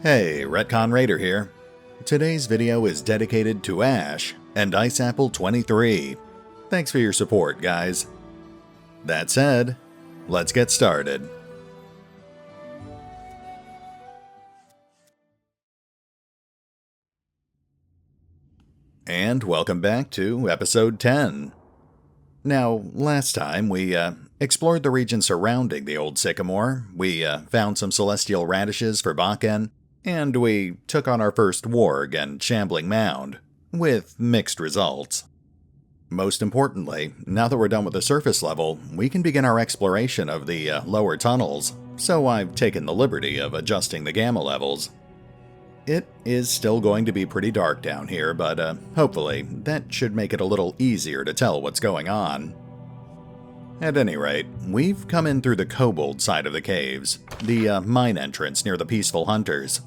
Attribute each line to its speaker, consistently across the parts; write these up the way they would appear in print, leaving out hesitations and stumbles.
Speaker 1: Hey, RetconRaider here. Today's video is dedicated to Ash and Ice Apple 23. Thanks for your support, guys. That said, let's get started. And welcome back to episode 10. Now, last time we explored the region surrounding the Old Sycamore, we found some celestial radishes for Fagan, and we took on our first warg and shambling mound, with mixed results. Most importantly, now that we're done with the surface level, we can begin our exploration of the lower tunnels, so I've taken the liberty of adjusting the gamma levels. It is still going to be pretty dark down here, but hopefully that should make it a little easier to tell what's going on. At any rate, we've come in through the kobold side of the caves, the mine entrance near the peaceful hunters.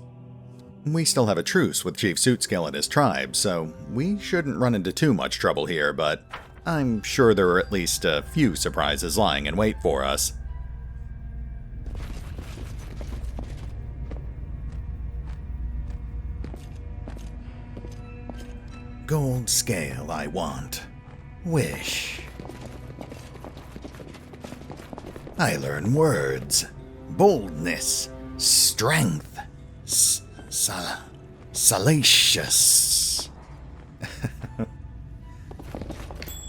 Speaker 1: We still have a truce with Chief Sootscale and his tribe, so we shouldn't run into too much trouble here, but I'm sure there are at least a few surprises lying in wait for us. Gold scale I want. Wish. I learn words. Boldness. Strength. Salacious.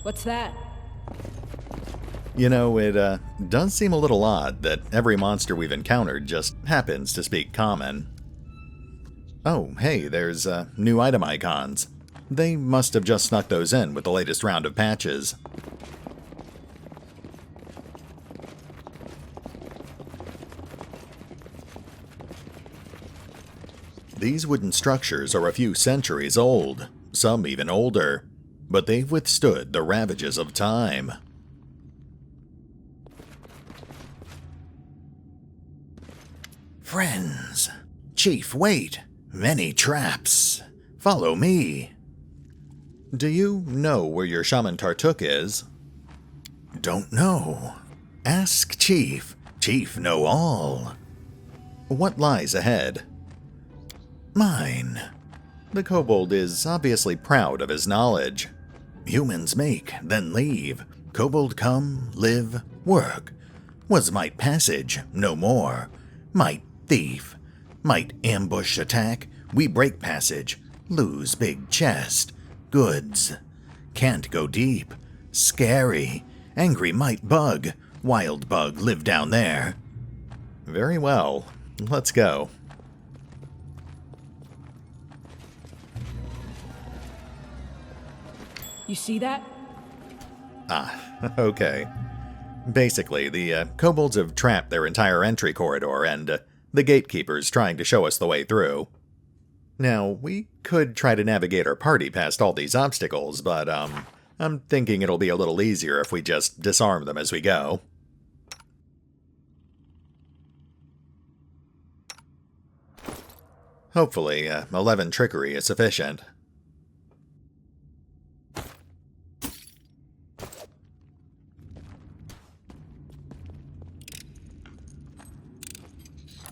Speaker 2: What's that?
Speaker 1: You know, it does seem a little odd that every monster we've encountered just happens to speak common. Oh, hey, there's new item icons. They must have just snuck those in with the latest round of patches. These wooden structures are a few centuries old, some even older, but they've withstood the ravages of time. Friends, Chief, wait! Many traps! Follow me! Do you know where your shaman Tartuccio is? Don't know. Ask Chief. Chief know all. What lies ahead? Mine. The kobold is obviously proud of his knowledge. Humans make, then leave. Kobold come, live, work. Was might passage, no more. Might thief. Might ambush attack. We break passage. Lose big chest. Goods. Can't go deep. Scary. Angry might bug. Wild bug live down there. Very well. Let's go.
Speaker 2: You see that?
Speaker 1: Okay. Basically, the kobolds have trapped their entire entry corridor, and the gatekeeper's trying to show us the way through. Now, we could try to navigate our party past all these obstacles, but I'm thinking it'll be a little easier if we just disarm them as we go. Hopefully, 11 trickery is sufficient.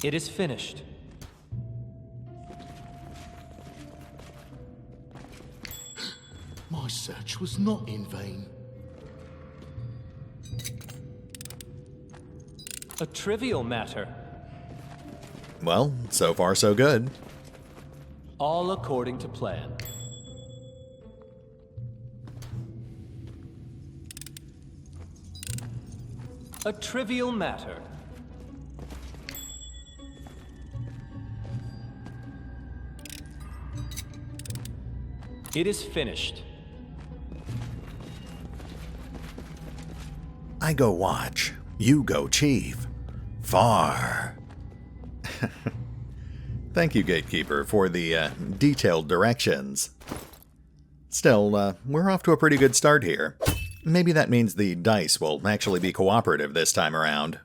Speaker 3: It is finished.
Speaker 4: My search was not in vain.
Speaker 3: A trivial matter.
Speaker 1: Well, so far so good.
Speaker 3: All according to plan. A trivial matter. It is finished.
Speaker 1: I go watch. You go chief. Far. Thank you, Gatekeeper, for the detailed directions. Still, we're off to a pretty good start here. Maybe that means the dice will actually be cooperative this time around.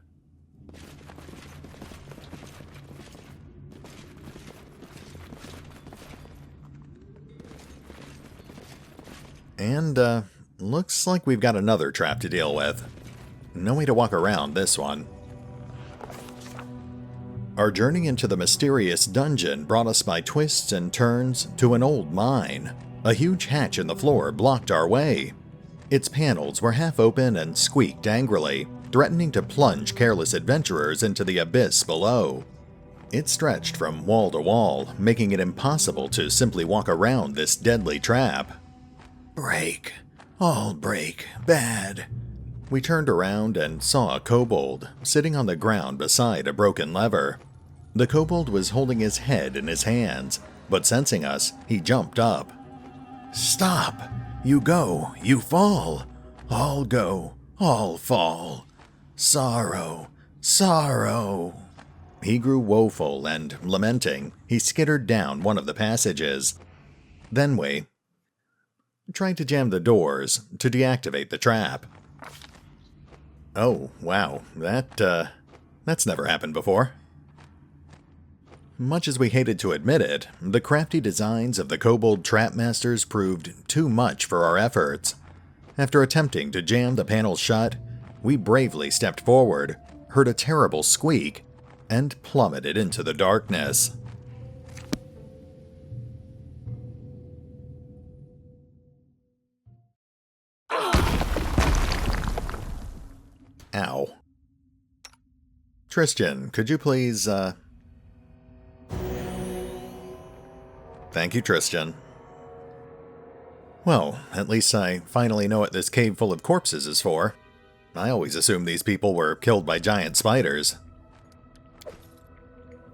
Speaker 1: And, looks like we've got another trap to deal with. No way to walk around this one. Our journey into the mysterious dungeon brought us by twists and turns to an old mine. A huge hatch in the floor blocked our way. Its panels were half open and squeaked angrily, threatening to plunge careless adventurers into the abyss below. It stretched from wall to wall, making it impossible to simply walk around this deadly trap. Break. All break. Bad. We turned around and saw a kobold sitting on the ground beside a broken lever. The kobold was holding his head in his hands, but sensing us, he jumped up. Stop! You go, you fall. All go, all fall. Sorrow, sorrow. He grew woeful and, lamenting, he skittered down one of the passages. Then we tried to jam the doors to deactivate the trap. Oh, wow, that's never happened before. Much as we hated to admit it, the crafty designs of the kobold trapmasters proved too much for our efforts. After attempting to jam the panels shut, we bravely stepped forward, heard a terrible squeak, and plummeted into the darkness. Ow. Tristan, could you please, Thank you, Tristan. Well, at least I finally know what this cave full of corpses is for. I always assumed these people were killed by giant spiders.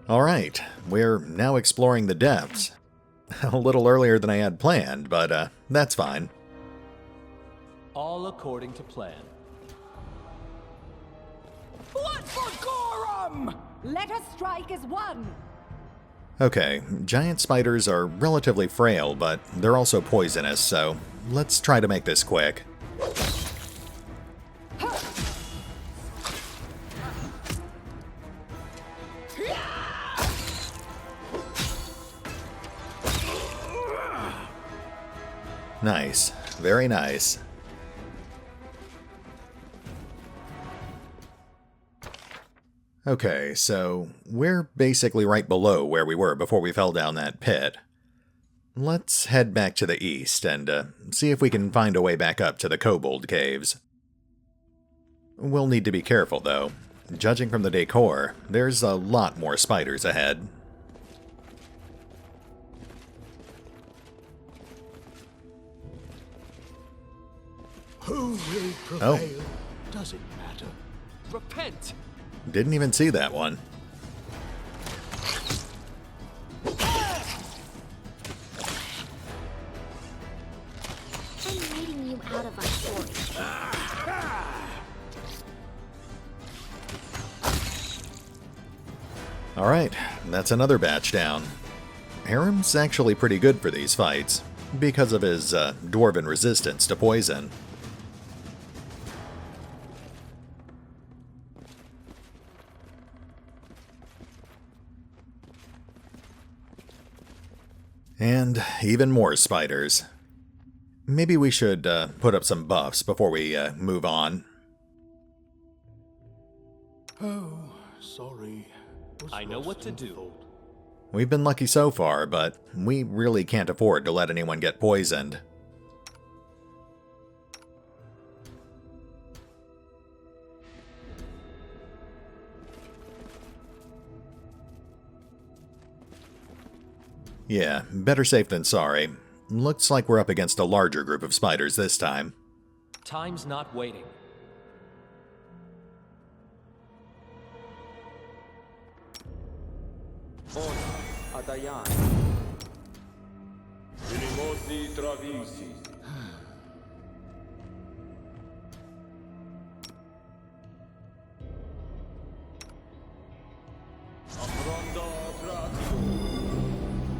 Speaker 1: Alright, we're now exploring the depths. A little earlier than I had planned, but that's fine.
Speaker 3: All according to plan.
Speaker 2: What for Gorum? Let us strike as one.
Speaker 1: Okay, giant spiders are relatively frail, but they're also poisonous, so let's try to make this quick. Nice. Very nice. Okay, so we're basically right below where we were before we fell down that pit. Let's head back to the east and see if we can find a way back up to the kobold caves. We'll need to be careful, though. Judging from the decor, there's a lot more spiders ahead.
Speaker 4: Who will prevail?
Speaker 1: Oh.
Speaker 4: Does it matter?
Speaker 3: Repent!
Speaker 1: Didn't even see that one.
Speaker 5: I'm leading you out of our story.
Speaker 1: Alright, that's another batch down. Aram's actually pretty good for these fights, because of his dwarven resistance to poison. And even more spiders. Maybe we should put up some buffs before we move on.
Speaker 4: Oh, sorry. Was
Speaker 3: I know
Speaker 4: lost
Speaker 3: what to
Speaker 4: in
Speaker 3: do.
Speaker 4: thought.
Speaker 1: We've been lucky so far, but we really can't afford to let anyone get poisoned. Yeah, better safe than sorry. Looks like we're up against a larger group of spiders this time.
Speaker 3: Time's not waiting.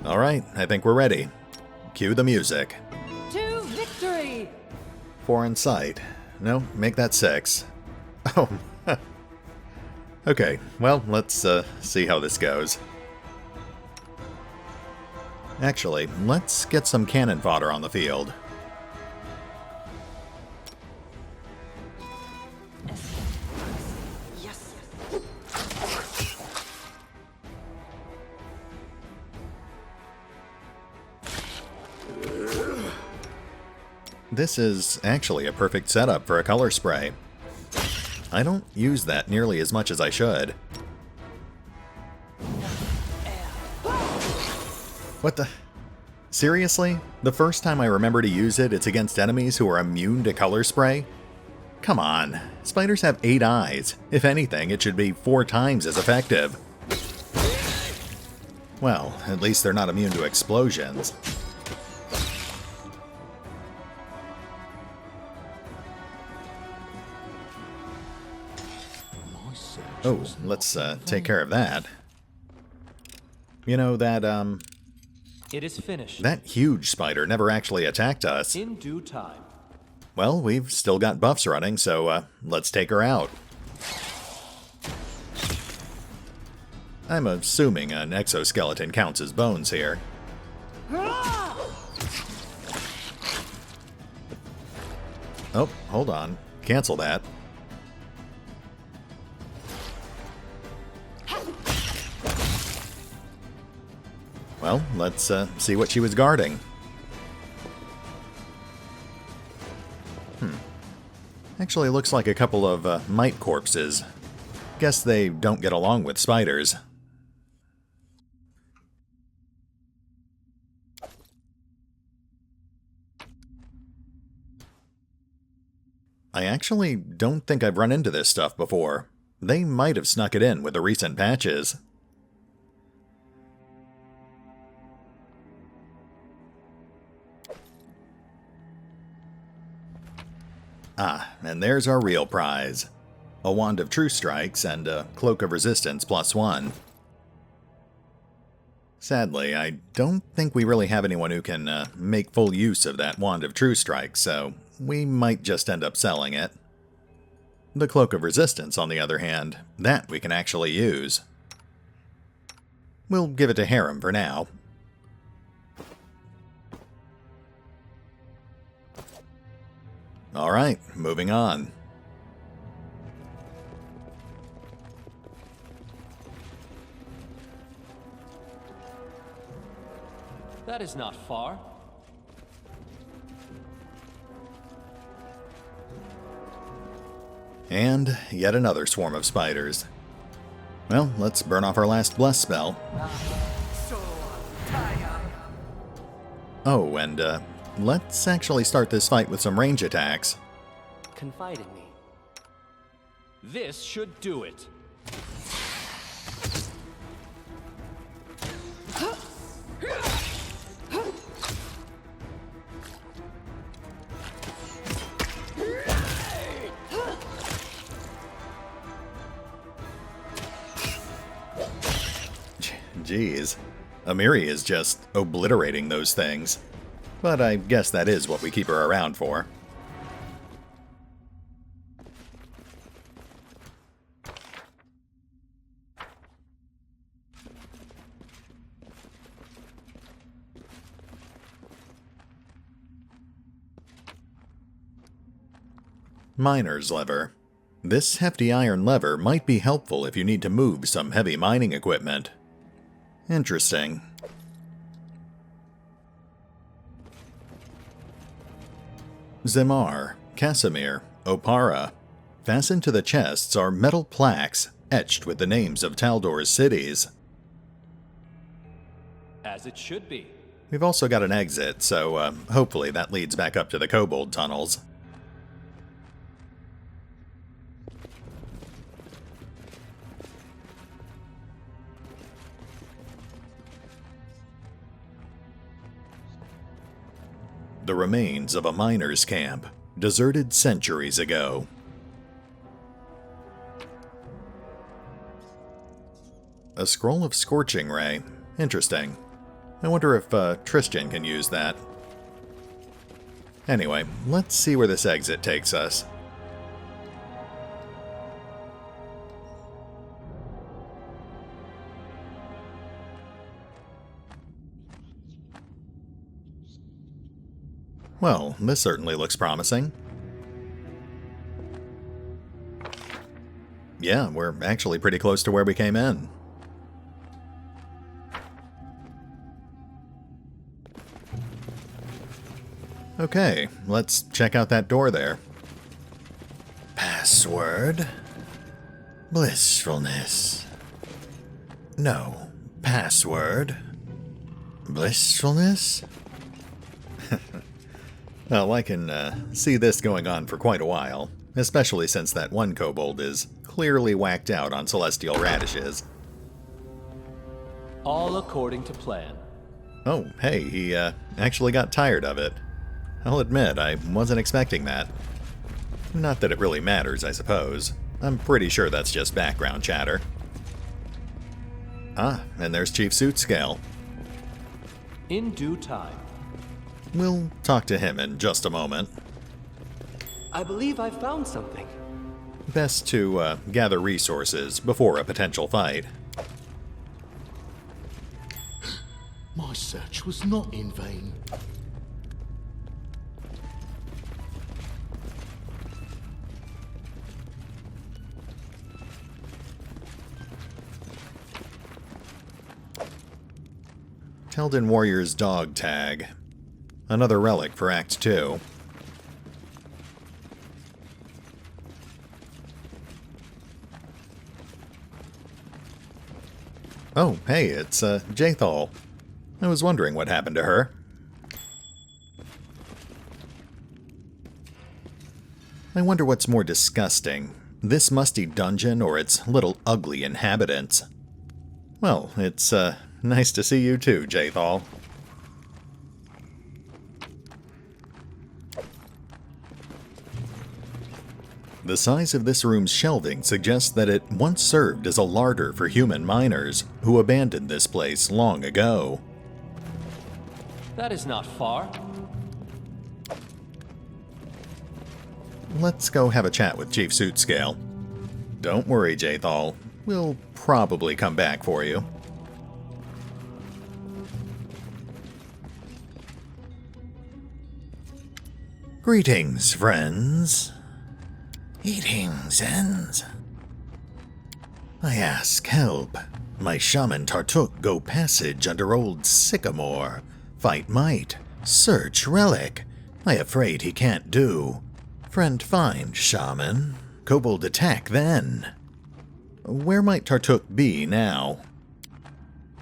Speaker 1: Alright, I think we're ready. Cue the music.
Speaker 2: To victory!
Speaker 1: 4 in sight. No, make that 6. Oh. Okay, well, let's see how this goes. Actually, let's get some cannon fodder on the field. This is actually a perfect setup for a color spray. I don't use that nearly as much as I should. What the? Seriously? The first time I remember to use it, it's against enemies who are immune to color spray? Come on. Spiders have 8 eyes. If anything, it should be 4 times as effective. Well, at least they're not immune to explosions. Oh, let's take care of that. You know,
Speaker 3: It is finished.
Speaker 1: that huge spider never actually attacked us.
Speaker 3: In due time.
Speaker 1: Well, we've still got buffs running, so let's take her out. I'm assuming an exoskeleton counts as bones here. Oh, hold on. Cancel that. Well, let's see what she was guarding. Actually looks like a couple of mite corpses. Guess they don't get along with spiders. I actually don't think I've run into this stuff before. They might have snuck it in with the recent patches. Ah, and there's our real prize. A Wand of True Strikes and a Cloak of Resistance +1. Sadly, I don't think we really have anyone who can make full use of that Wand of True Strikes, so we might just end up selling it. The Cloak of Resistance, on the other hand, that we can actually use. We'll give it to Harem for now. Alright, moving on.
Speaker 3: That is not far.
Speaker 1: And yet another swarm of spiders. Well, let's burn off our last bless spell. Oh, and let's actually start this fight with some range attacks.
Speaker 3: Confide in me. This should do it.
Speaker 1: Jeez. Amiri is just obliterating those things. But I guess that is what we keep her around for. Miner's Lever. This hefty iron lever might be helpful if you need to move some heavy mining equipment. Interesting. Zemar, Casimir, Opara. Fastened to the chests are metal plaques etched with the names of Taldor's cities.
Speaker 3: As it should be.
Speaker 1: We've also got an exit, so hopefully that leads back up to the kobold tunnels. The remains of a miner's camp, deserted centuries ago. A scroll of Scorching Ray. Interesting. I wonder if Tristan can use that. Anyway, let's see where this exit takes us. Well, this certainly looks promising. Yeah, we're actually pretty close to where we came in. Okay, let's check out that door there. Password? Blissfulness. No. Password? Blissfulness? Well, I can see this going on for quite a while, especially since that one kobold is clearly whacked out on celestial radishes.
Speaker 3: All according to plan.
Speaker 1: Oh, hey, he actually got tired of it. I'll admit, I wasn't expecting that. Not that it really matters, I suppose. I'm pretty sure that's just background chatter. Ah, and there's Chief Sootscale.
Speaker 3: In due time.
Speaker 1: We'll talk to him in just a moment.
Speaker 3: I believe I found something.
Speaker 1: Best to gather resources before a potential fight.
Speaker 4: My search was not in vain.
Speaker 1: Keldon Warrior's dog tag. Another relic for Act 2. Oh, hey, it's Jaethal. I was wondering what happened to her. I wonder what's more disgusting, this musty dungeon or its little ugly inhabitants. Well, it's nice to see you too, Jaethal. The size of this room's shelving suggests that it once served as a larder for human miners who abandoned this place long ago.
Speaker 3: That is not far.
Speaker 1: Let's go have a chat with Chief Sootscale. Don't worry, Jaethal. We'll probably come back for you. Greetings, friends. Greetings, ends. I ask help. My shaman Tartuccio go passage under Old Sycamore. Fight might. Search relic. I afraid he can't do. Friend find, shaman. Kobold attack then. Where might Tartuccio be now?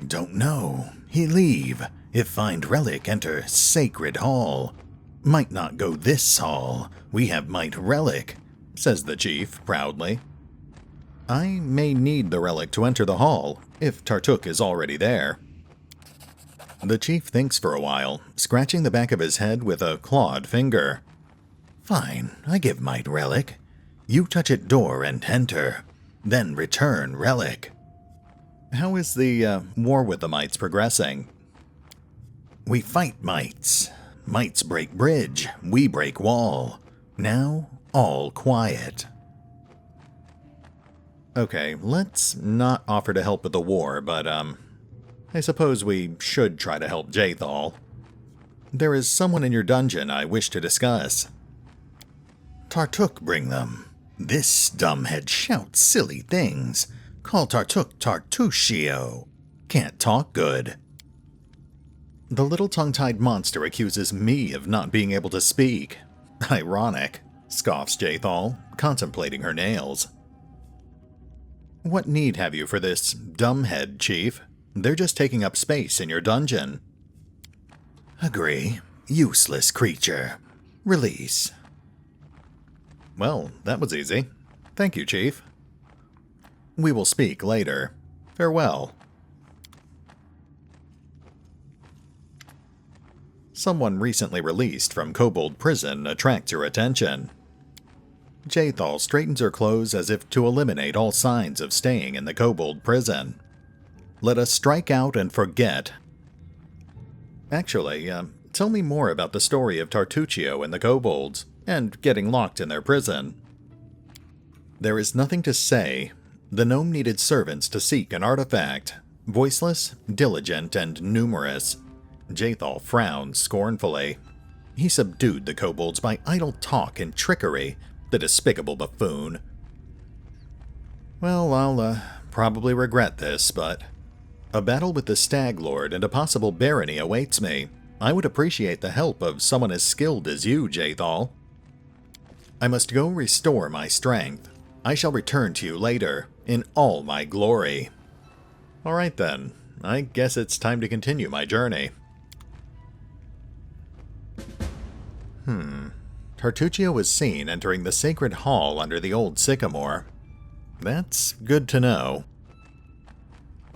Speaker 1: Don't know. He leave. If find relic, enter sacred hall. Might not go this hall. We have might relic, says the chief proudly. I may need the relic to enter the hall, if Tartuccio is already there. The chief thinks for a while, scratching the back of his head with a clawed finger. Fine, I give might relic. You touch it door and enter, then return relic. How is the war with the mites progressing? We fight mites. Mites break bridge, we break wall. Now, all quiet. Okay, let's not offer to help with the war, but I suppose we should try to help Jaethal. There is someone in your dungeon I wish to discuss. Tartuccio bring them. This dumbhead shouts silly things. Call Tartuccio Tartuccio. Can't talk good. The little tongue-tied monster accuses me of not being able to speak. Ironic, scoffs Jaethal, contemplating her nails. What need have you for this dumbhead, Chief? They're just taking up space in your dungeon. Agree. Useless creature. Release. Well, that was easy. Thank you, Chief. We will speak later. Farewell. Someone recently released from Kobold Prison attracts your attention. Jaethal straightens her clothes as if to eliminate all signs of staying in the Kobold Prison. Let us strike out and forget. Actually, tell me more about the story of Tartuccio and the Kobolds, and getting locked in their prison. There is nothing to say. The gnome needed servants to seek an artifact. Voiceless, diligent, and numerous. Jaethal frowned scornfully. He subdued the kobolds by idle talk and trickery, the despicable buffoon. Well, I'll probably regret this, but a battle with the Stag Lord and a possible barony awaits me. I would appreciate the help of someone as skilled as you, Jathal. I must go restore my strength. I shall return to you later, in all my glory. Alright then, I guess it's time to continue my journey. Tartuccio was seen entering the sacred hall under the Old Sycamore. That's good to know.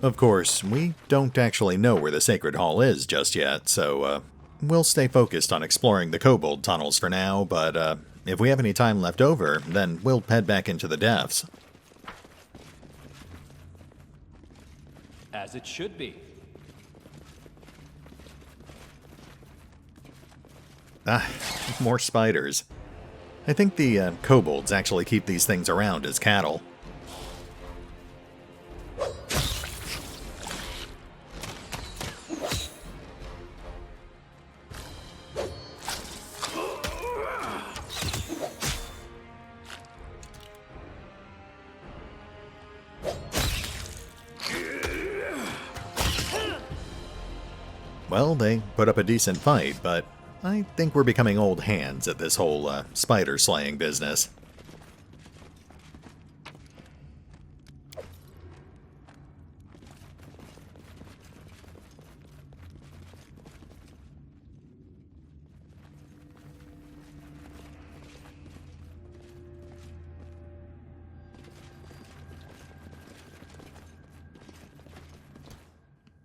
Speaker 1: Of course, we don't actually know where the sacred hall is just yet, so we'll stay focused on exploring the kobold tunnels for now, but if we have any time left over, then we'll head back into the depths.
Speaker 3: As it should be.
Speaker 1: More spiders. I think the kobolds actually keep these things around as cattle. Well, they put up a decent fight, but I think we're becoming old hands at this whole spider slaying business.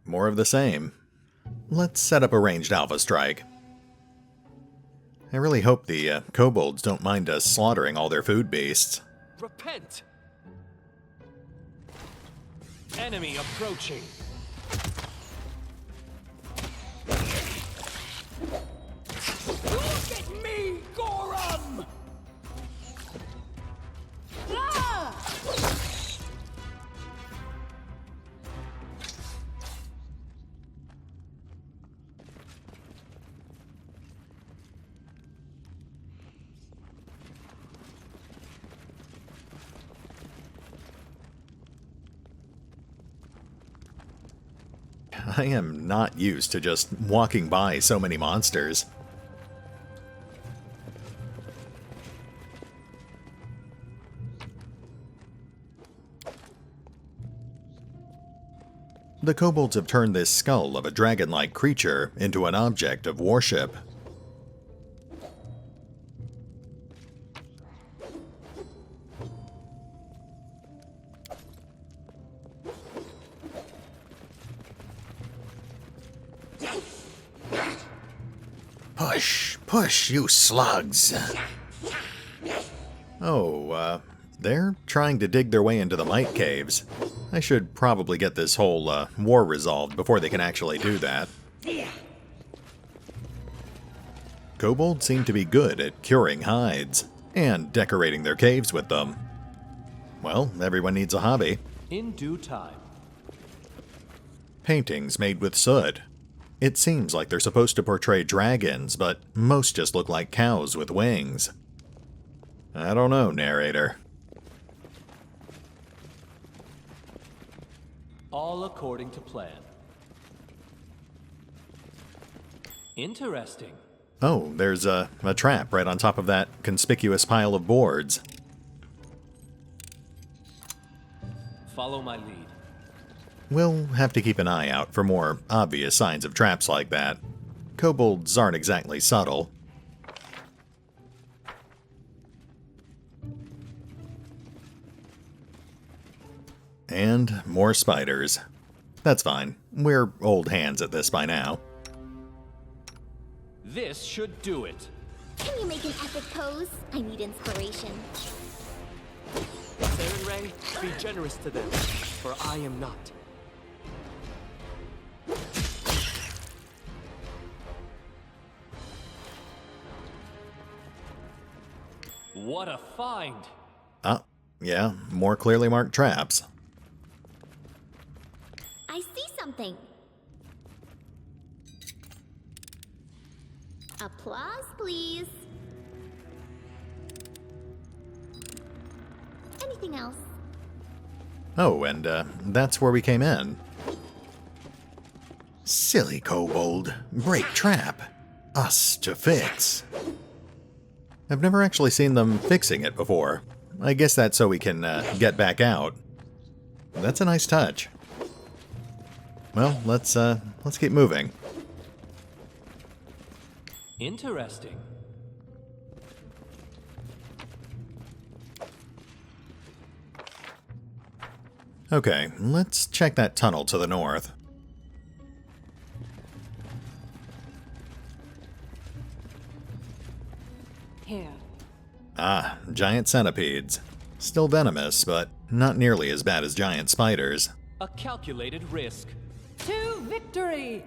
Speaker 1: More of the same. Let's set up a ranged alpha strike. I really hope the kobolds don't mind us slaughtering all their food beasts.
Speaker 3: Repent! Enemy approaching.
Speaker 2: Look at me, Gorum! Ah!
Speaker 1: I am not used to just walking by so many monsters. The kobolds have turned this skull of a dragon-like creature into an object of worship. Push, push, you slugs. Oh, they're trying to dig their way into the Might Caves. I should probably get this whole war resolved before they can actually do that. Kobolds seem to be good at curing hides and decorating their caves with them. Well, everyone needs a hobby.
Speaker 3: In due time.
Speaker 1: Paintings made with soot. It seems like they're supposed to portray dragons, but most just look like cows with wings. I don't know, narrator.
Speaker 3: All according to plan. Interesting.
Speaker 1: Oh, there's a trap right on top of that conspicuous pile of boards.
Speaker 3: Follow my lead.
Speaker 1: We'll have to keep an eye out for more obvious signs of traps like that. Kobolds aren't exactly subtle. And more spiders. That's fine. We're old hands at this by now.
Speaker 3: This should do it.
Speaker 5: Can you make an epic pose? I need inspiration.
Speaker 3: Ray, be generous to them, for I am not. What a find!
Speaker 1: Yeah, more clearly marked traps.
Speaker 5: I see something. Applause, please. Anything else?
Speaker 1: Oh, and that's where we came in. Silly kobold. Break trap. Us to fix. I've never actually seen them fixing it before. I guess that's so we can get back out. That's a nice touch. Well, let's keep moving.
Speaker 3: Interesting.
Speaker 1: Okay, let's check that tunnel to the north.
Speaker 2: Here.
Speaker 1: Ah, giant centipedes. Still venomous, but not nearly as bad as giant spiders.
Speaker 3: A calculated risk.
Speaker 2: To victory!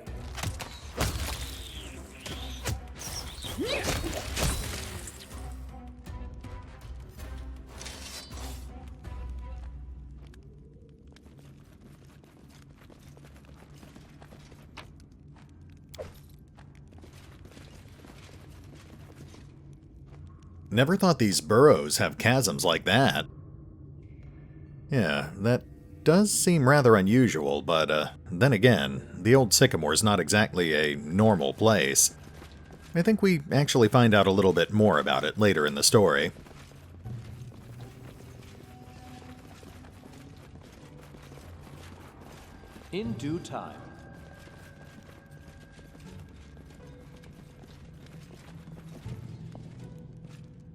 Speaker 1: Never thought these burrows have chasms like that. Yeah, that does seem rather unusual, but then again, the Old Sycamore's not exactly a normal place. I think we actually find out a little bit more about it later in the story.
Speaker 3: In due time.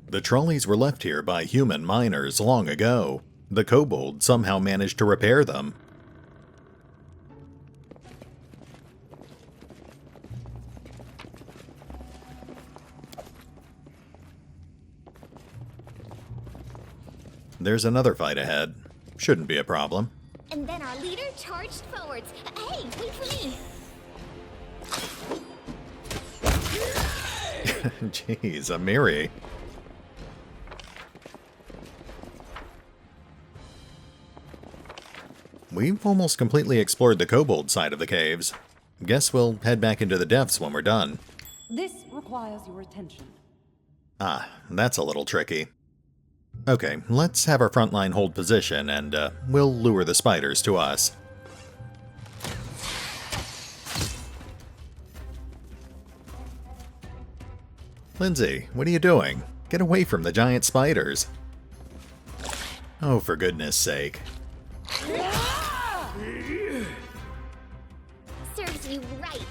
Speaker 1: The trolleys were left here by human miners long ago. The kobold somehow managed to repair them. There's another fight ahead. Shouldn't be a problem.
Speaker 5: And then our leader charged forwards. Hey, wait for me!
Speaker 1: Jeez, Amiri. We've almost completely explored the kobold side of the caves. Guess we'll head back into the depths when we're done.
Speaker 2: This requires your attention.
Speaker 1: Ah, that's a little tricky. Okay, let's have our front line hold position and we'll lure the spiders to us. Lindsay, what are you doing? Get away from the giant spiders. Oh, for goodness sake.
Speaker 5: Serves you right.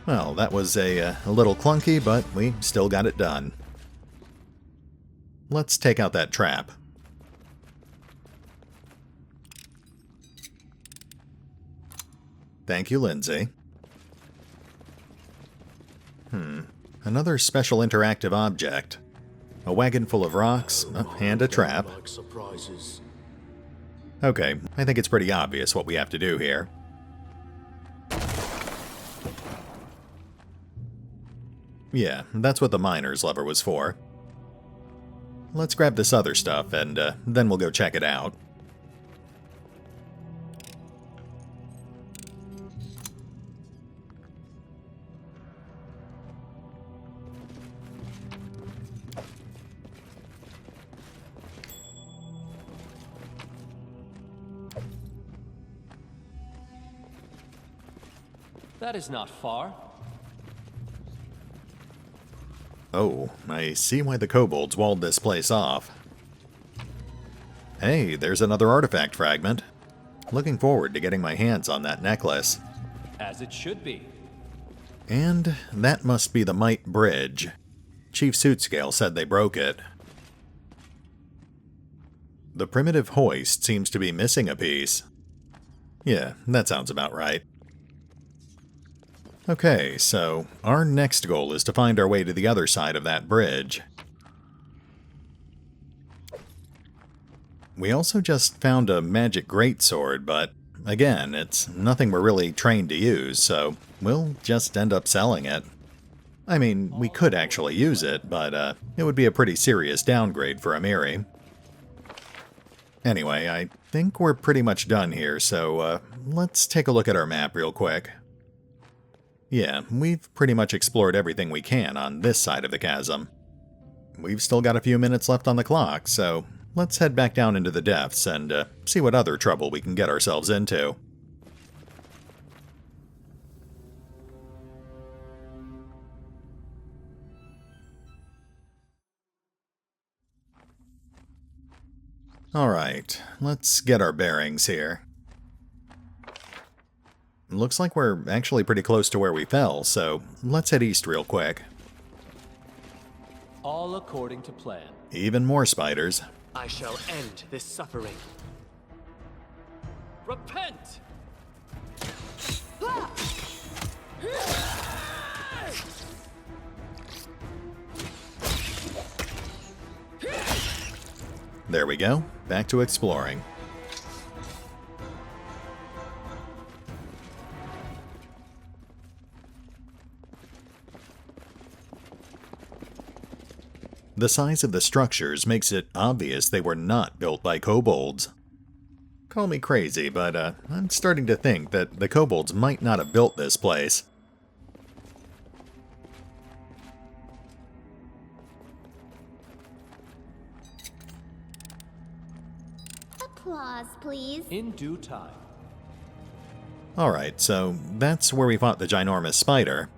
Speaker 1: Well, that was a little clunky, but we still got it done. Let's take out that trap. Thank you, Lindsay. Another special interactive object. A wagon full of rocks, and a trap.
Speaker 4: Like surprises.
Speaker 1: Okay, I think it's pretty obvious what we have to do here. Yeah, that's what the miner's lever was for. Let's grab this other stuff, and then we'll go check it out.
Speaker 3: That is not far.
Speaker 1: Oh, I see why the kobolds walled this place off. Hey, there's another artifact fragment. Looking forward to getting my hands on that necklace.
Speaker 3: As it should be.
Speaker 1: And that must be the Might Bridge. Chief Sootscale said they broke it. The primitive hoist seems to be missing a piece. Yeah, that sounds about right. Okay, so our next goal is to find our way to the other side of that bridge. We also just found a magic greatsword, but again, it's nothing we're really trained to use, so we'll just end up selling it. I mean, we could actually use it, but it would be a pretty serious downgrade for Amiri. Anyway, I think we're pretty much done here, so let's take a look at our map real quick. Yeah, we've pretty much explored everything we can on this side of the chasm. We've still got a few minutes left on the clock, so let's head back down into the depths and see what other trouble we can get ourselves into. Alright, let's get our bearings here. Looks like we're actually pretty close to where we fell, so let's head east real quick.
Speaker 3: All according to plan.
Speaker 1: Even more spiders.
Speaker 3: I shall end this suffering. Repent!
Speaker 1: There we go. Back to exploring. The size of the structures makes it obvious they were not built by kobolds. Call me crazy, but I'm starting to think that the kobolds might not have built this place.
Speaker 5: Applause, please.
Speaker 3: In due time.
Speaker 1: Alright, so that's where we fought the ginormous spider.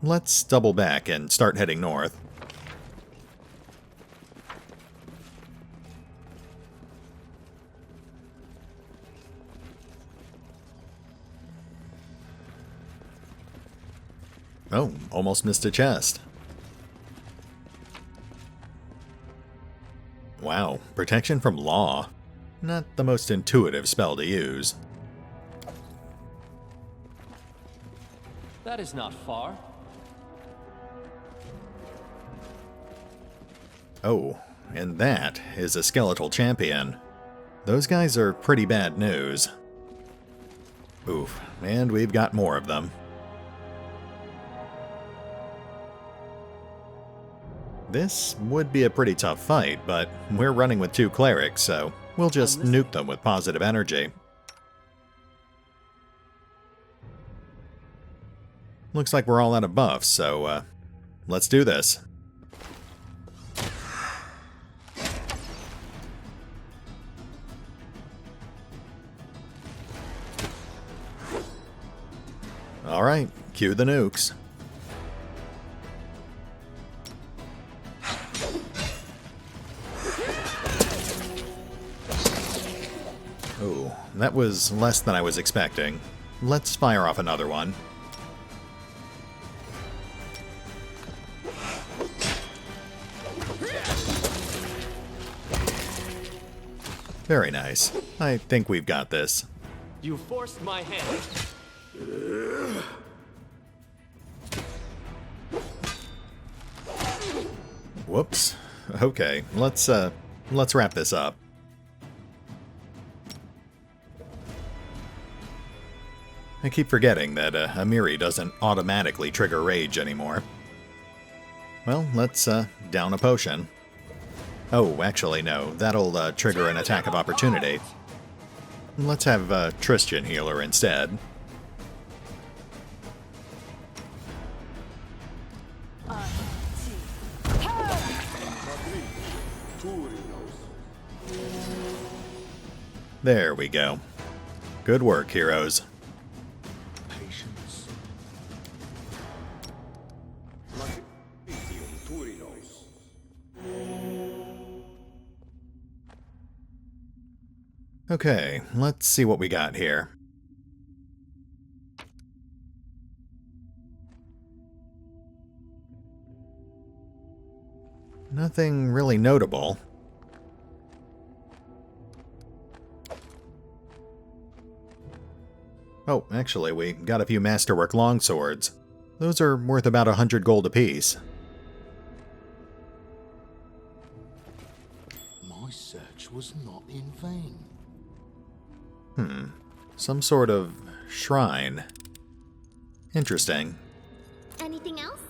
Speaker 1: Let's double back and start heading north. Oh, almost missed a chest. Wow, protection from law. Not the most intuitive spell to use.
Speaker 3: That is not far.
Speaker 1: Oh, and that is a skeletal champion. Those guys are pretty bad news. Oof, and we've got more of them. This would be a pretty tough fight, but we're running with 2 clerics, so we'll just nuke them with positive energy. Looks like we're all out of buffs, so let's do this. Alright, cue the nukes. Oh, that was less than I was expecting. Let's fire off another one. Very nice. I think we've got this.
Speaker 3: You forced my hand.
Speaker 1: Whoops. Okay, let's wrap this up. I keep forgetting that Amiri doesn't automatically trigger rage anymore. Well, let's down a potion. Oh, actually no, that'll trigger an attack of opportunity. Let's have Tristan healer instead. There we go. Good work, heroes.
Speaker 4: Patience.
Speaker 1: Okay, let's see what we got here. Nothing really notable. Oh, actually, we got a few masterwork longswords. Those are worth about 100 gold apiece.
Speaker 4: My search was not in vain.
Speaker 1: Some sort of shrine. Interesting.
Speaker 5: Anything else?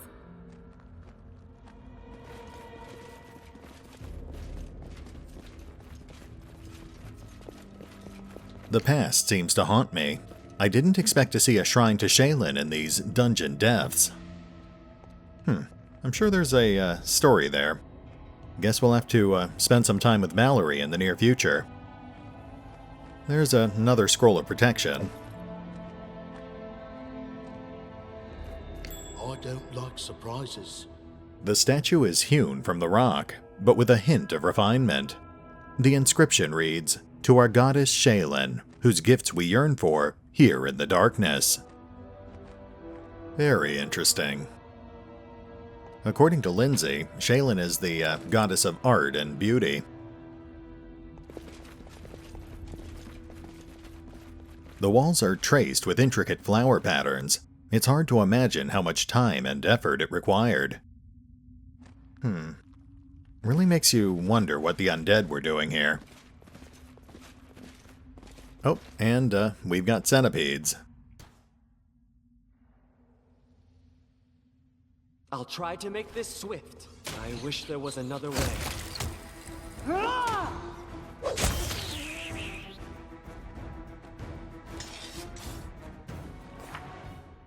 Speaker 1: The past seems to haunt me. I didn't expect to see a shrine to Shaylin in these dungeon depths. I'm sure there's a story there. Guess we'll have to spend some time with Mallory in the near future. There's another scroll of protection.
Speaker 4: I don't like surprises.
Speaker 1: The statue is hewn from the rock, but with a hint of refinement. The inscription reads, "To our goddess Shaylin, whose gifts we yearn for, here in the darkness." Very interesting. According to Lindsay, Shaylin is the goddess of art and beauty. The walls are traced with intricate flower patterns. It's hard to imagine how much time and effort it required. Really makes you wonder what the undead were doing here. Oh, and we've got centipedes.
Speaker 3: I'll try to make this swift. I wish there was another way.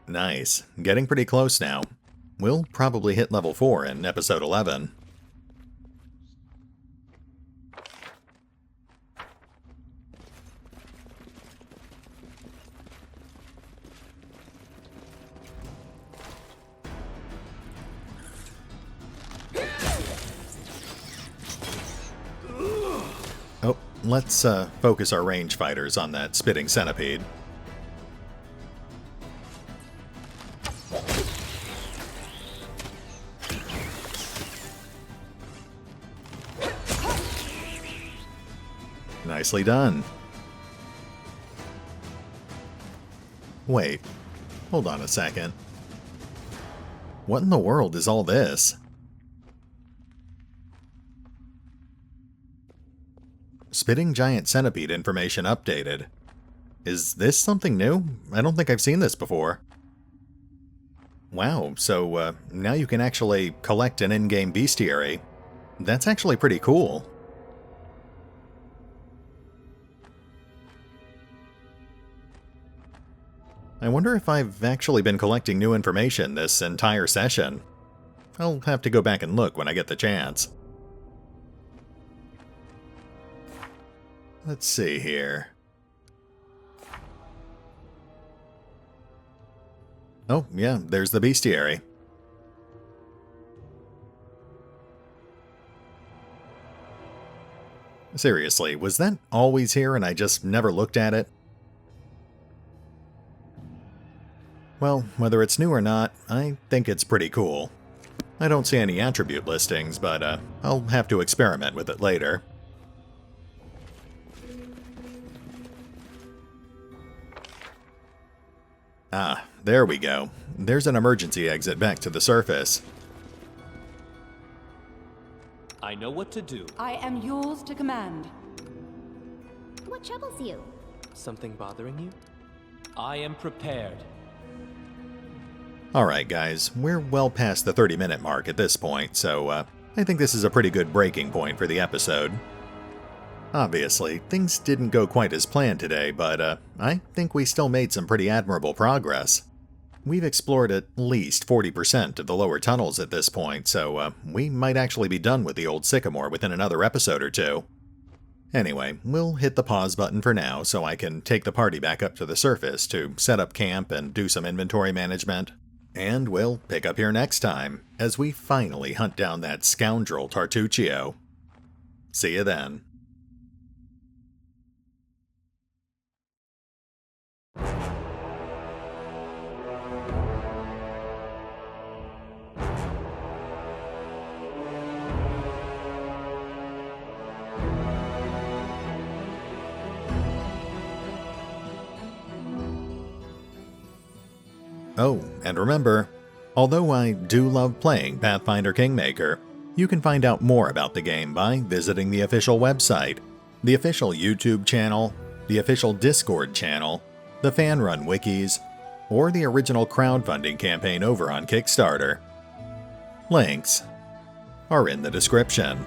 Speaker 1: Nice. Getting pretty close now. We'll probably hit level 4 in episode 11. Oh, let's focus our range fighters on that spitting centipede. Nicely done. Wait, hold on a second. What in the world is all this? Spitting giant centipede information updated. Is this something new? I don't think I've seen this before. Wow, so now you can actually collect an in-game bestiary. That's actually pretty cool. I wonder if I've actually been collecting new information this entire session. I'll have to go back and look when I get the chance. Let's see here. Oh, yeah, there's the bestiary. Seriously, was that always here and I just never looked at it? Well, whether it's new or not, I think it's pretty cool. I don't see any attribute listings, but I'll have to experiment with it later. Ah, there we go. There's an emergency exit back to the surface.
Speaker 3: I know what to do.
Speaker 2: I am yours to command.
Speaker 5: What troubles you?
Speaker 3: Something bothering you? I am prepared.
Speaker 1: Alright guys, we're well past the 30-minute mark at this point, so I think this is a pretty good breaking point for the episode. Obviously, things didn't go quite as planned today, but I think we still made some pretty admirable progress. We've explored at least 40% of the lower tunnels at this point, so we might actually be done with the Old Sycamore within another episode or two. Anyway, we'll hit the pause button for now so I can take the party back up to the surface to set up camp and do some inventory management. And we'll pick up here next time, as we finally hunt down that scoundrel Tartuccio. See you then. Oh, and remember, although I do love playing Pathfinder Kingmaker, you can find out more about the game by visiting the official website, the official YouTube channel, the official Discord channel, the fan-run wikis, or the original crowdfunding campaign over on Kickstarter. Links are in the description.